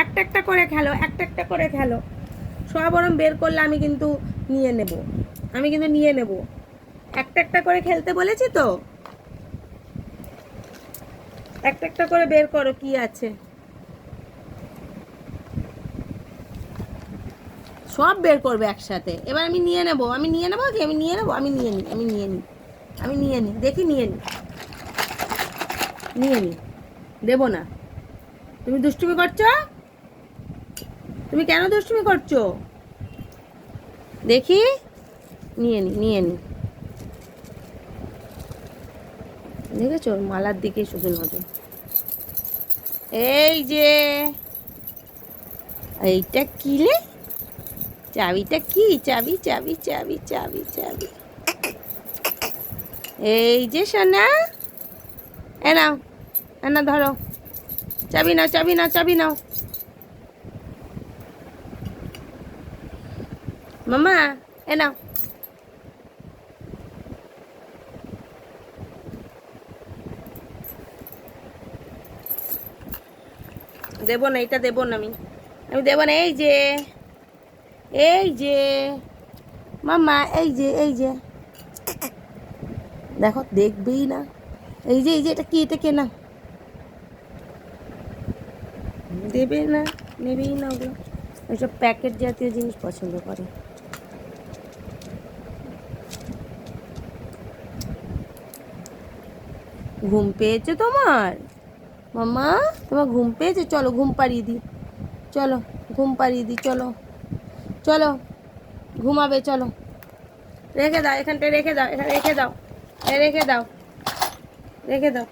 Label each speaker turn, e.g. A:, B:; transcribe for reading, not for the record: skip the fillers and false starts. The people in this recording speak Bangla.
A: একটা একটা করে খেলো, একটা একটা করে খেলো। সব ওরম বের করলে আমি কিন্তু নিয়ে নেব, আমি কিন্তু নিয়ে নেব। একটা একটা করে খেলতে বলেছি তো, একটা একটা করে বের করো কি আছে। সব বের করবে একসাথে। এবার আমি নিয়ে নেব, আমি নিয়ে নেবো কি, আমি নিয়ে নেবো, আমি নিয়ে নিই, আমি নিয়ে নিই, আমি নিয়ে নিই, দেখি নিয়ে নিই, নিয়ে নিই, দেবো না। তুমি দুষ্টুমি করছো, তুমি কেন দুষ্টুমি করছো? দেখি, নিয়ে নি, নিয়ে নি। দেখেছো মালার দিকে শুধু নজর। এই যে, এইটা কিলে, চাবিটা কি, চাবি চাবি চাবি চাবি চাবি। এই যে সোনা, এ নাও, এ না ধরো, চাবি নাও, চাবি নাও, চাবি নাও। মামা, এ নাও। দেবো না, এটা দেবো না, আমি আমি দেবো না। এই যে, এই যে মামা, এই যে, এই যে, দেখো দেখবেই না। এই যে, এই যে, এটা কি, এটা কে না, দেবে না, নেবেই না ওগুলো। ওইসব প্যাকেট জাতীয় জিনিস পছন্দ করে। ঘুম পেয়েছে তোমার মামা? তোমার ঘুম পেয়েছে? চলো ঘুম পাড়িয়ে দিই, চলো ঘুম পাড়িয়ে দিই, চলো চলো ঘুমাবে, চলো। রেখে দাও, এখানটায় রেখে দাও, এখানে রেখে দাও, রেখে দাও, রেখে দাও।